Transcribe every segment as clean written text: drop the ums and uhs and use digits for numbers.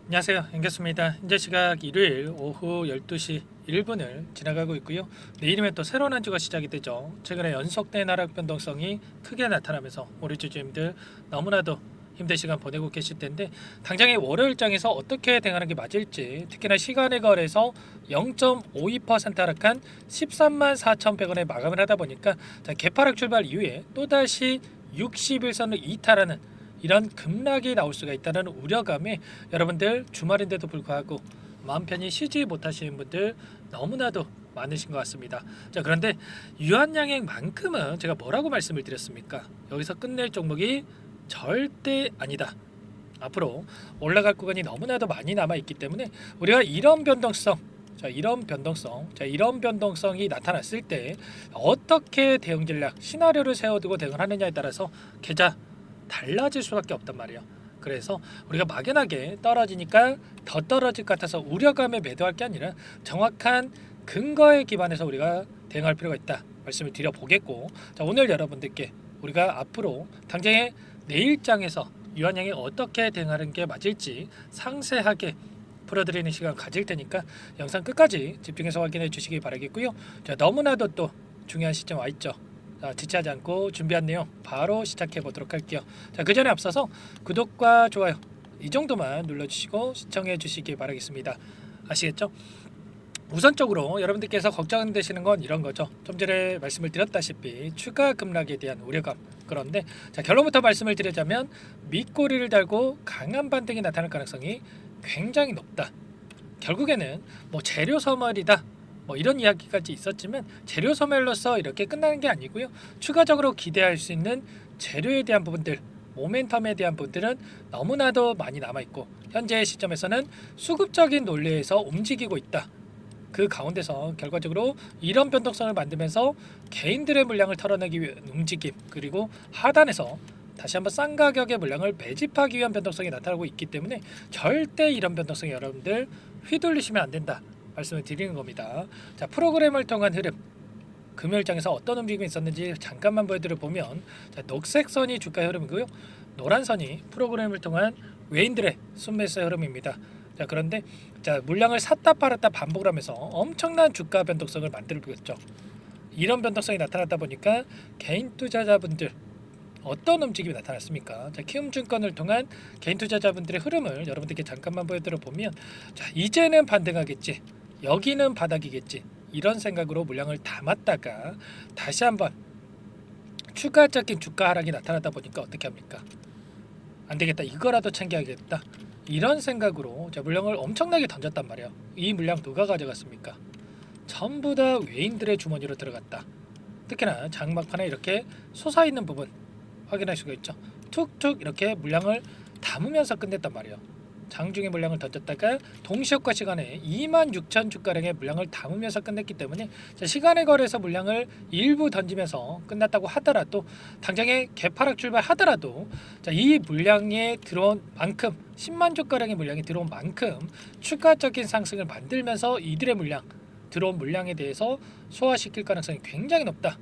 안녕하세요. 앵겼습니다. 현재 시각 일요일 오후 12시 1분을 지나가고 있고요. 내일이면 또 새로운 한 주가 시작이 되죠. 최근에 연속된 하락 변동성이 크게 나타나면서 우리 주주님들 너무나도 힘든 시간 보내고 계실 텐데 당장의 월요일장에서 어떻게 대응하는 게 맞을지, 특히나 시간의 거래에서 0.52% 하락한 13만 4,100원에 마감을 하다 보니까 개파락 출발 이후에 또다시 60일선을 이탈하는 이런 급락이 나올 수가 있다는 우려감에 여러분들 주말인데도 불구하고 마음 편히 쉬지 못하시는 분들 너무나도 많으신 것 같습니다. 자, 그런데 유한양행만큼은 제가 뭐라고 말씀을 드렸습니까? 여기서 끝낼 종목이 절대 아니다. 앞으로 올라갈 구간이 너무나도 많이 남아 있기 때문에 우리가 이런 변동성, 이런 변동성이 나타났을 때 어떻게 대응 전략, 시나리오를 세워두고 대응을 하느냐에 따라서 계좌 달라질 수밖에 없단 말이에요. 그래서 우리가 막연하게 떨어지니까 더 떨어질 것 같아서 우려감에 매도할 게 아니라 정확한 근거에 기반해서 우리가 대응할 필요가 있다 말씀을 드려보겠고, 자, 오늘 여러분들께 우리가 앞으로 당장의 내일장에서 유한양이 어떻게 대응하는 게 맞을지 상세하게 풀어드리는 시간 가질 테니까 영상 끝까지 집중해서 확인해 주시기 바라겠고요. 자, 너무나도 또 중요한 시점 와 있죠. 자, 지체하지 않고 준비한 내용 바로 시작해 보도록 할게요. 자, 그 전에 앞서서 구독과 좋아요 이 정도만 눌러주시고 시청해 주시기 바라겠습니다. 아시겠죠? 우선적으로 여러분들께서 걱정되시는 건 이런 거죠. 좀 전에 말씀을 드렸다시피 추가 급락에 대한 우려감. 그런데 자, 결론부터 말씀을 드리자면 밑꼬리를 달고 강한 반등이 나타날 가능성이 굉장히 높다. 결국에는 뭐 재료 소멸이다, 뭐 이런 이야기까지 있었지만 재료 소멸로서 이렇게 끝나는 게 아니고요. 추가적으로 기대할 수 있는 재료에 대한 부분들, 모멘텀에 대한 부분들은 너무나도 많이 남아있고 현재 시점에서는 수급적인 논리에서 움직이고 있다. 그 가운데서 결과적으로 이런 변동성을 만들면서 개인들의 물량을 털어내기 위한 움직임, 그리고 하단에서 다시 한번 싼 가격의 물량을 매집하기 위한 변동성이 나타나고 있기 때문에 절대 이런 변동성에 여러분들 휘둘리시면 안 된다 말씀을 드리는 겁니다. 자, 프로그램을 통한 흐름, 금요일장에서 어떤 움직임이 있었는지 잠깐만 보여드려 보면, 자, 녹색 선이 주가 흐름이고요, 노란 선이 프로그램을 통한 외인들의 순매수의 흐름입니다. 자, 그런데 자, 물량을 샀다 팔았다 반복을 하면서 엄청난 주가 변동성을 만들었죠. 이런 변동성이 나타났다 보니까 개인 투자자분들 어떤 움직임이 나타났습니까? 자, 키움증권을 통한 개인 투자자분들의 흐름을 여러분들께 잠깐만 보여드려 보면, 자, 이제는 반등하겠지, 여기는 바닥이겠지, 이런 생각으로 물량을 담았다가 다시 한번 추가적인 주가 하락이 나타나다 보니까 어떻게 합니까? 안 되겠다, 이거라도 챙겨야겠다, 이런 생각으로 자, 물량을 엄청나게 던졌단 말이에요. 이 물량 누가 가져갔습니까? 전부 다 외인들의 주머니로 들어갔다. 특히나 장막판에 이렇게 솟아있는 부분 확인할 수가 있죠. 툭툭 이렇게 물량을 담으면서 끝냈단 말이에요. 장중에 물량을 던졌다가 동시효과 시간에 26,000 주가량의 물량을 담으면서 끝냈기 때문에, 자, 시간의 거래에서 물량을 일부 던지면서 끝났다고 하더라도, 당장에 개파락 출발하더라도, 자, 이 물량에 들어온 만큼 10만 주가량의 물량이 들어온 만큼 추가적인 상승을 만들면서 이들의 물량, 들어온 물량에 대해서 소화시킬 가능성이 굉장히 높다,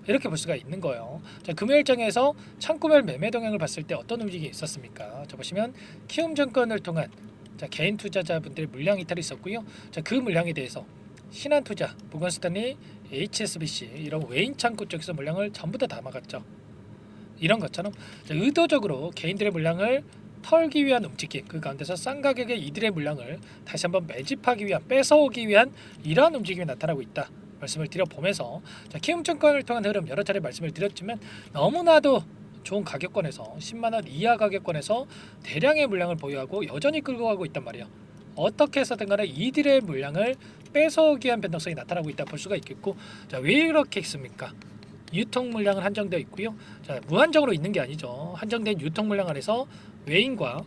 이렇게 볼 수가 있는 거예요. 자, 금요일장에서 창구별 매매 동향을 봤을 때 어떤 움직임이 있었습니까? 자, 보시면 키움증권을 통한 자, 개인 투자자분들의 물량 이탈이 있었고요. 자, 그 물량에 대해서 신한투자, 모건스탠리, HSBC 이런 외인 창구 쪽에서 물량을 전부 다 담아갔죠. 이런 것처럼 자, 의도적으로 개인들의 물량을 털기 위한 움직임, 그 가운데서 싼 가격의 이들의 물량을 다시 한번 매집하기 위한, 뺏어오기 위한 이러한 움직임이 나타나고 있다 말씀을 드려보면서, 자, 키움증권을 통한 흐름 여러 차례 말씀을 드렸지만 너무나도 좋은 가격권에서 10만원 이하 가격권에서 대량의 물량을 보유하고 여전히 끌고 가고 있단 말이에요. 어떻게 해서든 간에 이들의 물량을 뺏어오기 위한 변동성이 나타나고 있다 볼 수가 있겠고, 자, 왜 이렇게 있습니까? 유통 물량은 한정되어 있고요. 자, 무한정으로 있는 게 아니죠. 한정된 유통 물량 안에서 외인과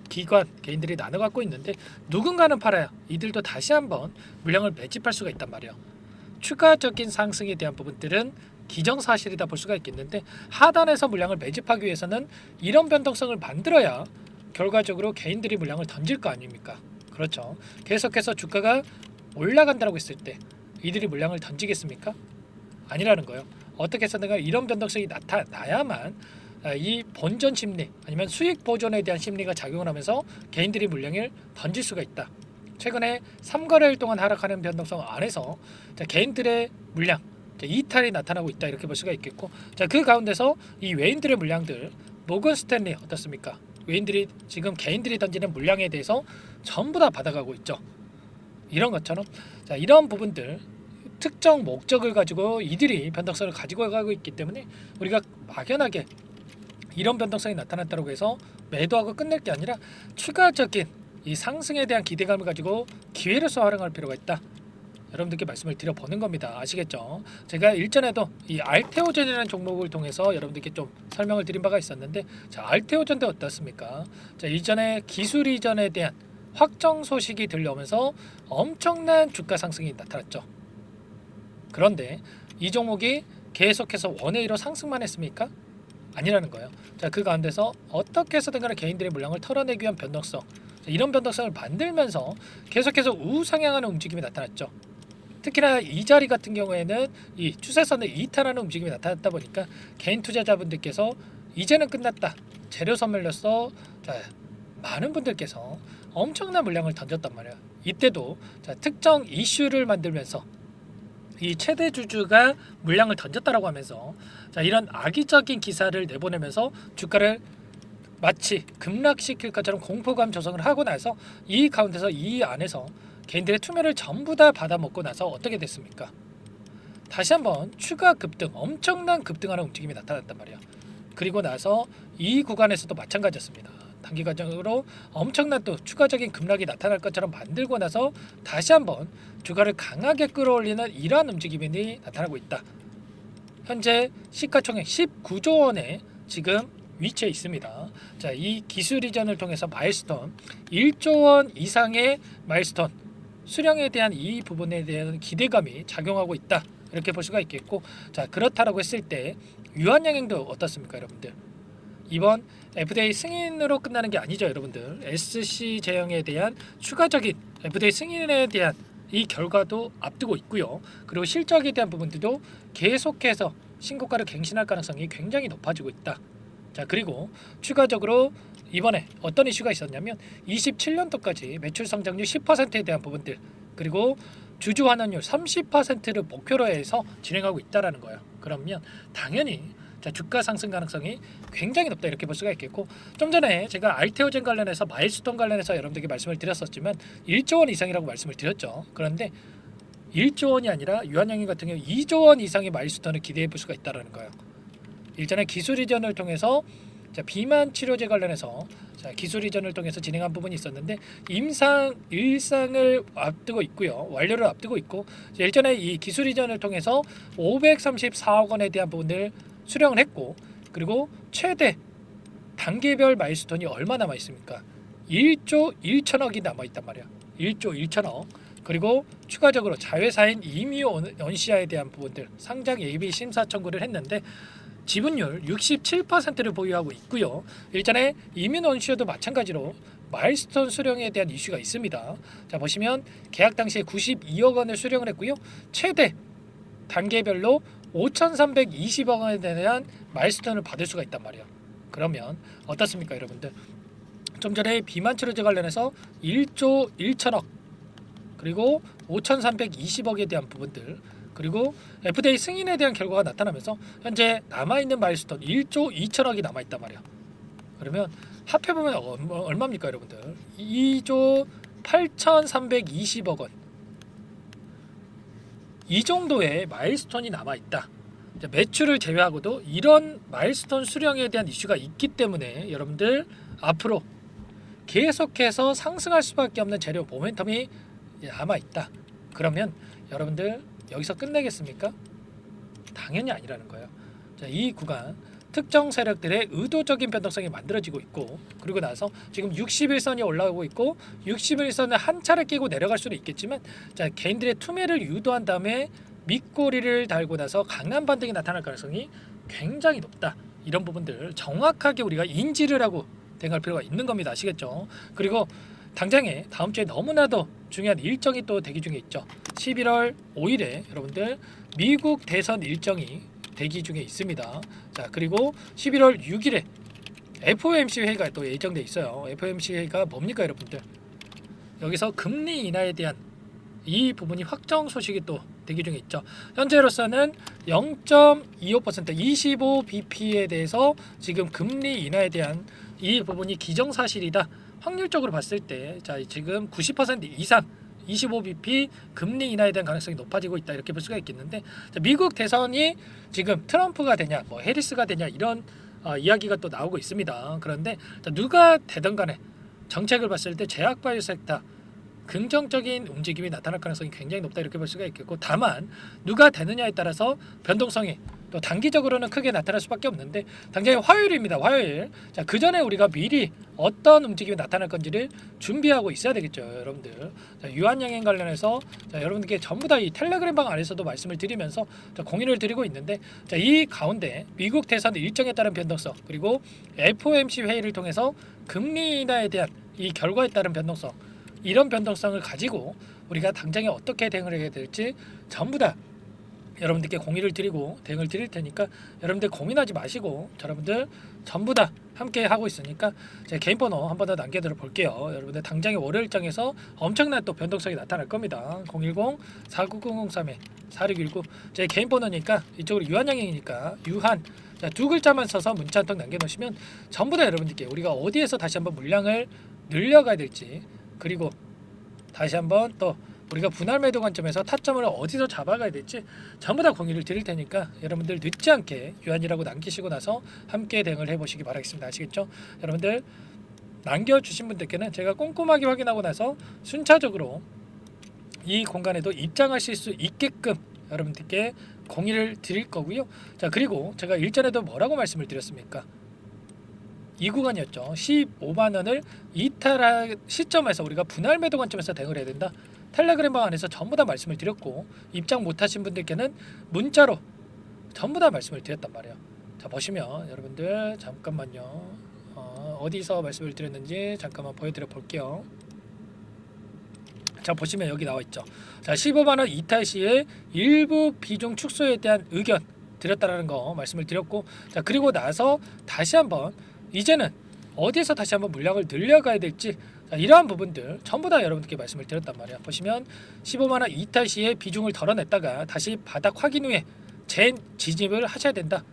기관, 개인들이 나눠 갖고 있는데 누군가는 팔아야 이들도 다시 한번 물량을 매집할 수가 있단 말이에요. 추가적인 상승에 대한 부분들은 기정사실이다 볼 수가 있겠는데, 하단에서 물량을 매집하기 위해서는 이런 변동성을 만들어야 결과적으로 개인들이 물량을 던질 거 아닙니까? 그렇죠. 계속해서 주가가 올라간다고 했을 때 이들이 물량을 던지겠습니까? 아니라는 거예요. 어떻게 해서든 이런 변동성이 나타나야만 이 본전 심리 아니면 수익 보존에 대한 심리가 작용을 하면서 개인들이 물량을 던질 수가 있다. 최근에 3거래일 동안 하락하는 변동성 안에서 개인들의 물량 이탈이 나타나고 있다 이렇게 볼 수가 있겠고, 그 가운데서 이 외인들의 물량들 모건 스탠리 어떻습니까? 외인들이 지금 개인들이 던지는 물량에 대해서 전부 다 받아가고 있죠. 이런 것처럼 이런 부분들 특정 목적을 가지고 이들이 변동성을 가지고 가고 있기 때문에 우리가 막연하게 이런 변동성이 나타났다고 해서 매도하고 끝낼 게 아니라 추가적인 이 상승에 대한 기대감을 가지고 기회로서 활용할 필요가 있다. 여러분들께 말씀을 드려보는 겁니다. 아시겠죠? 제가 일전에도 이 알테오젠이라는 종목을 통해서 여러분들께 좀 설명을 드린 바가 있었는데, 알테오젠도 어떻습니까? 이전에 기술 이전에 대한 확정 소식이 들려오면서 엄청난 주가 상승이 나타났죠. 그런데 이 종목이 계속해서 원의 1로 상승만 했습니까? 아니라는 거예요. 그 가운데서 어떻게 해서든 간에 개인들의 물량을 털어내기 위한 변동성, 이런 변동성을 만들면서 계속해서 우상향하는 움직임이 나타났죠. 특히나 이 자리 같은 경우에는 이 추세선을 이탈하는 움직임이 나타났다 보니까 개인 투자자분들께서 이제는 끝났다, 재료 선물로서 많은 분들께서 엄청난 물량을 던졌단 말이에요. 이때도 특정 이슈를 만들면서 이 최대 주주가 물량을 던졌다라고 하면서 이런 악의적인 기사를 내보내면서 주가를 마치 급락시킬 것처럼 공포감 조성을 하고 나서 이 가운데서 이 안에서 개인들의 투매를 전부 다 받아먹고 나서 어떻게 됐습니까? 다시 한번 추가 급등, 엄청난 급등하는 움직임이 나타났단 말이야. 그리고 나서 이 구간에서도 마찬가지였습니다. 단기간적으로 엄청난 또 추가적인 급락이 나타날 것처럼 만들고 나서 다시 한번 주가를 강하게 끌어올리는 이러한 움직임이 나타나고 있다. 현재 시가총액 19조 원에 지금 위치해 있습니다. 이 기술 이전을 통해서 마일스톤 1조 원 이상의 마일스톤 수량에 대한 이 부분에 대한 기대감이 작용하고 있다. 이렇게 볼 수가 있겠고, 그렇다라고 했을 때 유한양행도 어떻습니까, 여러분들? 이번 FDA 승인으로 끝나는 게 아니죠, 여러분들. SC 제형에 대한 추가적인 FDA 승인에 대한 이 결과도 앞두고 있고요. 그리고 실적에 대한 부분들도 계속해서 신고가를 갱신할 가능성이 굉장히 높아지고 있다. 그리고 추가적으로 이번에 어떤 이슈가 있었냐면 27년도까지 매출 성장률 10%에 대한 부분들, 그리고 주주 환원율 30%를 목표로 해서 진행하고 있다라는 거예요. 그러면 당연히 주가 상승 가능성이 굉장히 높다 이렇게 볼 수가 있겠고, 좀 전에 제가 알테오젠 관련해서 마일스톤 관련해서 여러분들에게 말씀을 드렸었지만 1조 원 이상이라고 말씀을 드렸죠. 그런데 1조 원이 아니라 유한양행 같은 경우 2조 원 이상의 마일스톤을 기대해 볼 수가 있다라는 거예요. 일전에 기술 이전을 통해서 비만 치료제 관련해서 기술 이전을 통해서 진행한 부분이 있었는데 일상을 앞두고 있고요. 완료를 앞두고 있고, 일전에 이 기술 이전을 통해서 534억 원에 대한 부분을 수령을 했고, 그리고 최대 단계별 마일스톤이 얼마 남아 있습니까? 1조 1천억이 남아 있단 말이야. 1조 1천억. 그리고 추가적으로 자회사인 이미오 언시아에 대한 부분들 상장 예비 심사 청구를 했는데 지분율 67%를 보유하고 있고요. 일전에 이미오 언시아도 마찬가지로 마일스톤 수령에 대한 이슈가 있습니다. 보시면 계약 당시에 92억 원을 수령을 했고요. 최대 단계별로 5,320억 원에 대한 마일스톤을 받을 수가 있단 말이에요. 그러면 어떻습니까, 여러분들? 좀 전에 비만 치료제 관련해서 1조 1천억, 그리고 5,320억에 대한 부분들, 그리고 FDA 승인에 대한 결과가 나타나면서 현재 남아있는 마일스톤 1조 2천억이 남아있단 말이에요. 그러면 합해보면 얼마입니까, 여러분들? 2조 8,320억 원. 이 정도의 마일스톤이 남아있다. 매출을 제외하고도 이런 마일스톤 수령에 대한 이슈가 있기 때문에 여러분들 앞으로 계속해서 상승할 수밖에 없는 재료 모멘텀이 남아있다. 그러면 여러분들 여기서 끝내겠습니까? 당연히 아니라는 거예요. 이 구간 특정 세력들의 의도적인 변동성이 만들어지고 있고, 그리고 나서 지금 61선이 올라오고 있고 61선을 한 차례 끼고 내려갈 수는 있겠지만 개인들의 투매를 유도한 다음에 밑꼬리를 달고 나서 강한 반등이 나타날 가능성이 굉장히 높다. 이런 부분들 정확하게 우리가 인지를 하고 대응할 필요가 있는 겁니다. 아시겠죠? 그리고 당장에 다음 주에 너무나도 중요한 일정이 또 대기 중에 있죠. 11월 5일에 여러분들 미국 대선 일정이 대기 중에 있습니다. 자, 그리고 11월 6일에 FOMC 회의가 또 예정돼 있어요. FOMC 회의가 뭡니까, 여러분들? 여기서 금리 인하에 대한 이 부분이 확정 소식이 또 대기 중에 있죠. 현재로서는 0.25% 25bp에 대해서 지금 금리 인하에 대한 이 부분이 기정사실이다. 확률적으로 봤을 때 자, 지금 90% 이상 25bp 금리 인하에 대한 가능성이 높아지고 있다, 이렇게 볼 수가 있겠는데, 자, 미국 대선이 지금 트럼프가 되냐 뭐 해리스가 되냐 이런 이야기가 또 나오고 있습니다. 그런데 자, 누가 되든 간에 정책을 봤을 때 제약 바이오 섹터 긍정적인 움직임이 나타날 가능성이 굉장히 높다, 이렇게 볼 수가 있겠고, 다만 누가 되느냐에 따라서 변동성이 또 단기적으로는 크게 나타날 수밖에 없는데, 당장에 화요일입니다. 화요일. 자, 그 전에 우리가 미리 어떤 움직임이 나타날 건지를 준비하고 있어야 되겠죠, 여러분들. 자, 유한양행 관련해서 자, 여러분들께 전부 다 이 텔레그램 방 안에서도 말씀을 드리면서 자, 공유를 드리고 있는데, 자, 이 가운데 미국 대선 일정에 따른 변동성, 그리고 FOMC 회의를 통해서 금리 인하에 대한 이 결과에 따른 변동성, 이런 변동성을 가지고 우리가 당장에 어떻게 대응을 해야 될지 전부 다 여러분들께 공유를 드리고 대응을 드릴 테니까, 여러분들 고민하지 마시고 여러분들 전부 다 함께 하고 있으니까 제 개인 번호 한 번 더 남겨드려 볼게요. 여러분들 당장의 월요일장에서 엄청난 또 변동성이 나타날 겁니다. 010-4900-4619 제 개인 번호니까, 이쪽으로 유한양행이니까 유한 자, 두 글자만 써서 문자 한 통 남겨놓으시면 전부 다 여러분들께 우리가 어디에서 다시 한번 물량을 늘려가야 될지, 그리고 다시 한번 또 우리가 분할 매도 관점에서 타점을 어디서 잡아가야 될지 전부 다 공유를 드릴 테니까, 여러분들 늦지 않게 유한이라고 남기시고 나서 함께 대응을 해보시기 바라겠습니다. 아시겠죠? 여러분들 남겨주신 분들께는 제가 꼼꼼하게 확인하고 나서 순차적으로 이 공간에도 입장하실 수 있게끔 여러분들께 공유를 드릴 거고요. 자, 그리고 제가 일전에도 뭐라고 말씀을 드렸습니까? 이 구간이었죠. 15만 원을 이탈할 시점에서 우리가 분할 매도 관점에서 대응을 해야 된다. 텔레그램 방 안에서 전부 다 말씀을 드렸고, 입장 못하신 분들께는 문자로 전부 다 말씀을 드렸단 말이에요. 자, 보시면 여러분들 잠깐만요. 어디서 말씀을 드렸는지 잠깐만 보여드려 볼게요. 자, 보시면 여기 나와 있죠. 자, 15만 원 이탈 시에 일부 비중 축소에 대한 의견 드렸다라는 거 말씀을 드렸고, 자, 그리고 나서 다시 한번 이제는 어디에서 다시 한번 물량을 늘려가야 될지, 자, 이러한 부분들 전부 다 여러분들께 말씀을 드렸단 말이야. 보시면 15만 원 이탈 시에 비중을 덜어냈다가 다시 바닥 확인 후에 재진입을 하셔야 된다.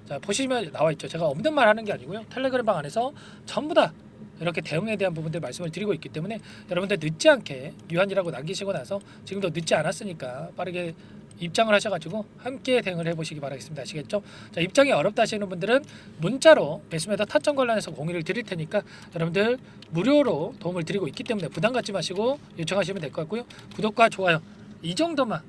자, 보시면 나와 있죠. 제가 없는 말 하는 게 아니고요. 텔레그램 방 안에서 전부 다 이렇게 대응에 대한 부분들 말씀을 드리고 있기 때문에, 여러분들 늦지 않게 유한이라고 남기시고 나서 지금도 늦지 않았으니까 빠르게 입장을 하셔가지고 함께 대응을 해보시기 바라겠습니다. 아시겠죠? 자, 입장이 어렵다 하시는 분들은 문자로 매수매도 타점 관련해서 공유를 드릴 테니까 여러분들 무료로 도움을 드리고 있기 때문에 부담 갖지 마시고 요청하시면 될 것 같고요. 구독과 좋아요 이 정도만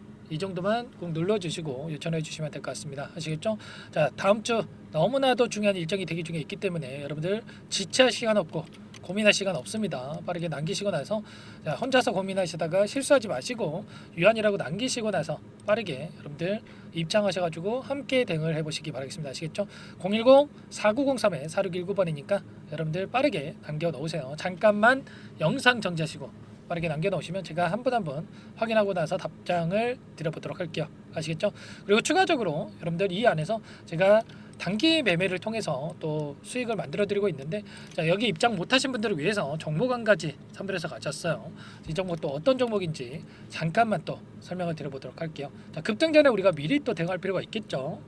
꼭 눌러주시고 요청해 주시면 될 것 같습니다. 아시겠죠? 자, 다음 주 너무나도 중요한 일정이 대기 중에 있기 때문에 여러분들 지체할 시간 없고 고민할 시간 없습니다. 빠르게 남기시고 나서, 자, 혼자서 고민하시다가 실수하지 마시고 유한이라고 남기시고 나서 빠르게 여러분들 입장하셔가지고 함께 대응을 해보시기 바라겠습니다. 아시겠죠? 010-4903-4619번이니까 여러분들 빠르게 남겨 놓으세요. 잠깐만 영상 정지하시고 빠르게 남겨놓으시면 제가 한 분 한 분 확인하고 나서 답장을 드려보도록 할게요. 아시겠죠? 그리고 추가적으로 여러분들 이 안에서 제가 단기 매매를 통해서 또 수익을 만들어 드리고 있는데, 자, 여기 입장 못하신 분들을 위해서 종목 한 가지 선별해서 가졌어요. 이 종목 또 어떤 종목인지 잠깐만 또 설명을 드려보도록 할게요. 자, 급등 전에 우리가 미리 또 대응할 필요가 있겠죠.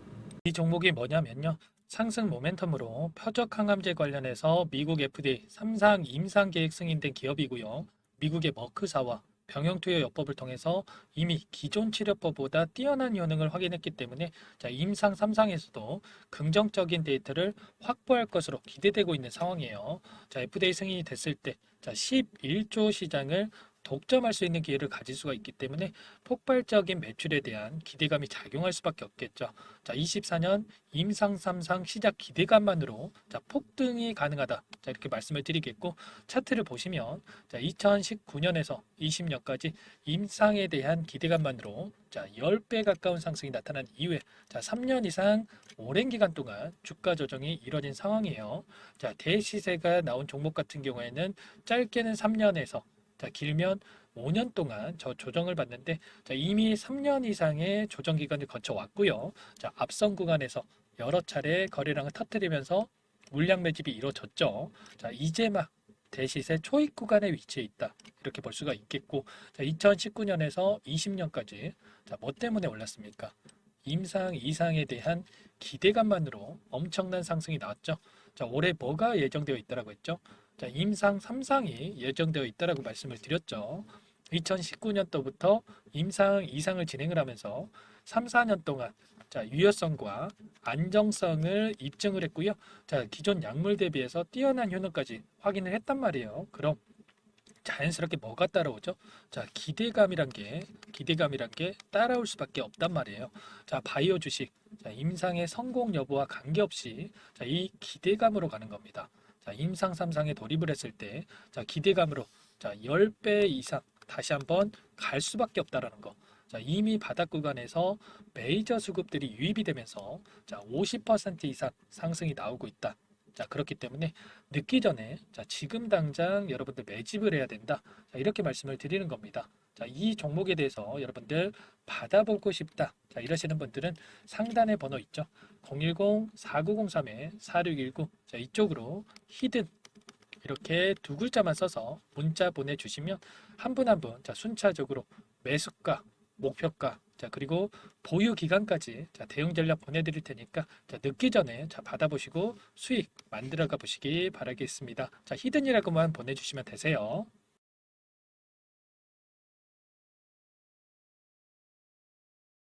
이 종목이 뭐냐면요, 상승 모멘텀으로 표적 항암제 관련해서 미국 FDA 3상 임상 계획 승인된 기업이고요. 미국의 머크사와 병용투여 요법을 통해서 이미 기존 치료법보다 뛰어난 효능을 확인했기 때문에, 자, 임상 3상에서도 긍정적인 데이터를 확보할 것으로 기대되고 있는 상황이에요. 자, FDA 승인이 됐을 때, 자, 11조 시장을 독점할 수 있는 기회를 가질 수가 있기 때문에 폭발적인 매출에 대한 기대감이 작용할 수밖에 없겠죠. 자, 24년 임상 3상 시작 기대감만으로 자, 폭등이 가능하다. 자, 이렇게 말씀을 드리겠고, 차트를 보시면 자, 2019년에서 20년까지 임상에 대한 기대감만으로 자, 10배 가까운 상승이 나타난 이후에 자, 3년 이상 오랜 기간 동안 주가 조정이 이뤄진 상황이에요. 자, 대시세가 나온 종목 같은 경우에는 짧게는 3년에서 자, 길면 5년 동안 저 조정을 받는데 자, 이미 3년 이상의 조정 기간을 거쳐 왔고요. 자, 앞선 구간에서 여러 차례 거래량을 터뜨리면서 물량 매집이 이루어졌죠. 자, 이제 막 대시세 초입 구간에 위치해 있다. 이렇게 볼 수가 있겠고, 자, 2019년에서 20년까지 자, 뭐 때문에 올랐습니까? 임상 이상에 대한 기대감만으로 엄청난 상승이 나왔죠. 자, 올해 뭐가 예정되어 있다라고 했죠? 자, 임상 3상이 예정되어 있다라고 말씀을 드렸죠. 2019년도부터 임상 이상을 진행을 하면서 3, 4년 동안 자, 유효성과 안정성을 입증을 했고요. 자, 기존 약물 대비해서 뛰어난 효능까지 확인을 했단 말이에요. 그럼 자연스럽게 뭐가 따라오죠? 자, 기대감이란 게 따라올 수밖에 없단 말이에요. 자, 바이오 주식, 자, 임상의 성공 여부와 관계없이 자, 이 기대감으로 가는 겁니다. 자, 임상 3상에 돌입을 했을 때, 자, 기대감으로 자, 10배 이상 다시 한번 갈 수밖에 없다라는 거. 자, 이미 바닥 구간에서 메이저 수급들이 유입이 되면서 자, 50% 이상 상승이 나오고 있다. 자, 그렇기 때문에 늦기 전에 자, 지금 당장 여러분들 매집을 해야 된다. 자, 이렇게 말씀을 드리는 겁니다. 자, 이 종목에 대해서 여러분들 받아보고 싶다. 자, 이러시는 분들은 상단에 번호 있죠. 010-4903-4619. 자, 이쪽으로 히든 이렇게 두 글자만 써서 문자 보내주시면 한 분 한 분 자, 순차적으로 매수가, 목표가, 자, 그리고 보유 기간까지 자, 대응 전략 보내드릴 테니까 자, 늦기 전에 자, 받아보시고 수익 만들어가 보시기 바라겠습니다. 자, 히든이라고만 보내주시면 되세요.